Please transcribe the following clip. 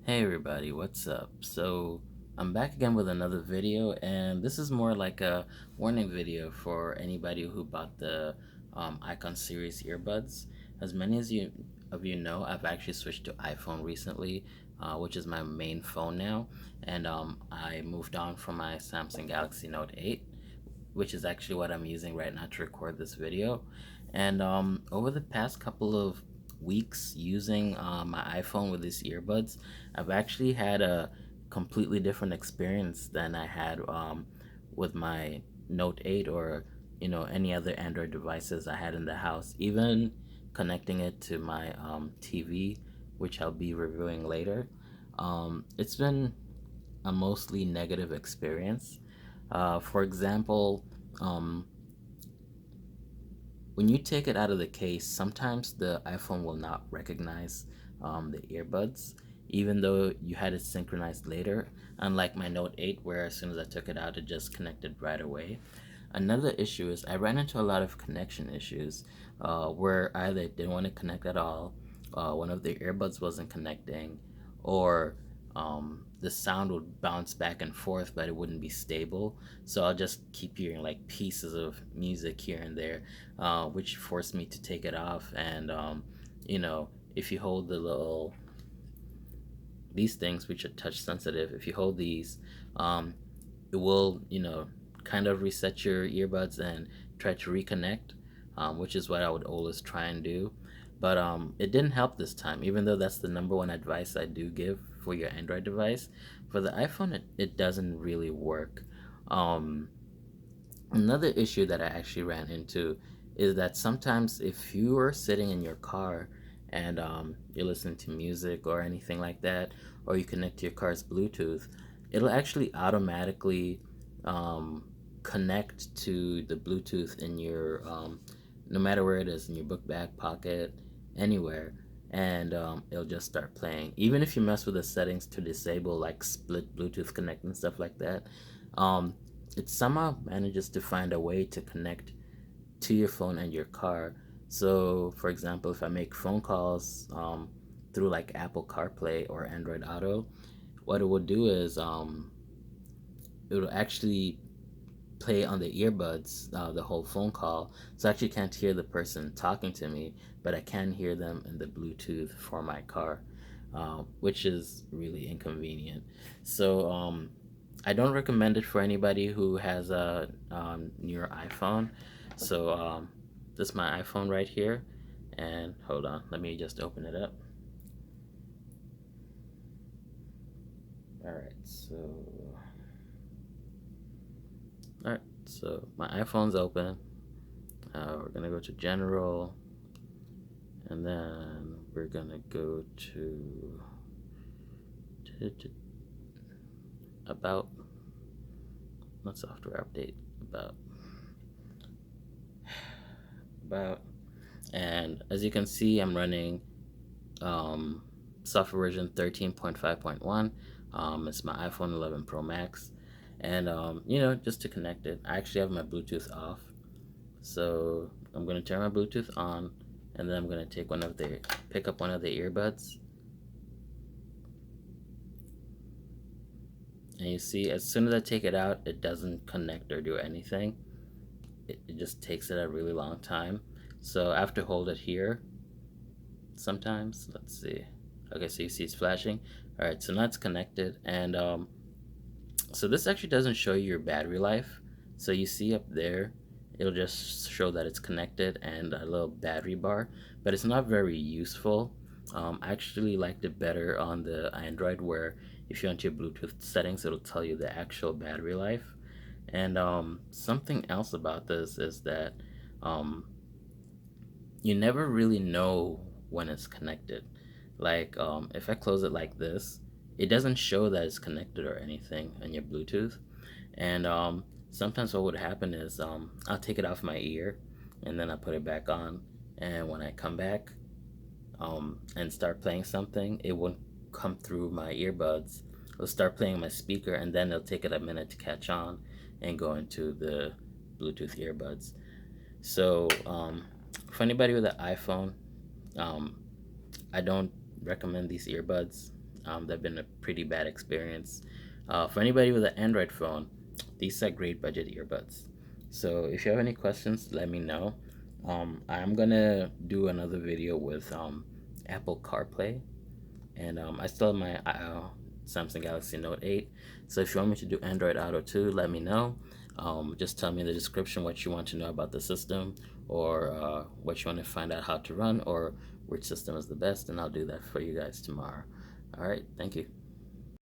Hey everybody, what's up? So I'm back again with another video, and this is more like a warning video for anybody who bought the Icon series earbuds. As many as you of you know, I've actually switched to iPhone recently, which is my main phone now, and I moved on from my Samsung Galaxy Note 8, which is actually what I'm using right now to record this video. And over the past couple of weeks using my iPhone with these earbuds, I've actually had a completely different experience than I had with my Note 8 or any other Android devices I had in the house. Even connecting it to my TV, which I'll be reviewing later. It's been a mostly negative experience. For example, um, when you take it out of the case, sometimes the iPhone will not recognize the earbuds, even though you had it synchronized later. Unlike my Note 8, where as soon as I took it out, it just connected right away. Another issue is I ran into a lot of connection issues where either it didn't want to connect at all, one of the earbuds wasn't connecting, or the sound would bounce back and forth, but it wouldn't be stable. So I'll just keep hearing like pieces of music here and there, which forced me to take it off. And you know, if you hold these things, which are touch sensitive, if you hold these, it will kind of reset your earbuds and try to reconnect, which is what I would always try and do. But it didn't help this time, even though that's the number one advice I do give for your Android device. For the iPhone, it doesn't really work. Um, Another issue that I actually ran into is that sometimes if you are sitting in your car and you're listening to music or anything like that, or you connect to your car's Bluetooth, it'll actually automatically um, connect to the Bluetooth in your, no matter where it is, in your book bag, pocket, anywhere, and it'll just start playing. Even if you mess with the settings to disable like split Bluetooth connect and stuff like that, um, it somehow manages to find a way to connect to your phone and your car. So, for example, if I make phone calls through like Apple CarPlay or Android Auto, what it will do is it will actually play on the earbuds the whole phone call. So I actually can't hear the person talking to me, but I can hear them in the Bluetooth for my car, which is really inconvenient. So I don't recommend it for anybody who has a newer iPhone. So this is my iPhone right here, and hold on, let me just open it up. All right, so my iPhone's open. We're gonna go to General, and then we're gonna go to About. Not software update. About. And as you can see, I'm running um, software version 13.5.1. It's my iPhone 11 Pro Max, and just to connect it, I actually have my Bluetooth off. So I'm gonna turn my Bluetooth on, and then I'm gonna pick up one of the earbuds. And you see, as soon as I take it out, it doesn't connect or do anything. It just takes it a really long time. So I have to hold it here sometimes. Let's see. Okay, so you see it's flashing. All right, so now it's connected, and so this actually doesn't show you your battery life. So you see up there, it'll just show that it's connected and a little battery bar, but it's not very useful. I actually liked it better on the Android, where if you enter your Bluetooth settings, it'll tell you the actual battery life. And something else about this is that um, you never really know when it's connected. Like if I close it like this, it doesn't show that it's connected or anything on your Bluetooth. And sometimes what would happen is I'll take it off my ear and then I put it back on. And when I come back and start playing something, it won't come through my earbuds. It'll start playing my speaker, and then it'll take it a minute to catch on and go into the Bluetooth earbuds. So for anybody with an iPhone, um, I don't recommend these earbuds. they've been a pretty bad experience. For anybody with an Android phone, these are great budget earbuds. So if you have any questions, let me know. I'm gonna do another video with Apple CarPlay, and I still have my Samsung Galaxy Note 8. So if you want me to do Android Auto too, let me know. Just tell me in the description what you want to know about the system, or what you want to find out how to run, or which system is the best, and I'll do that for you guys tomorrow. All right, thank you.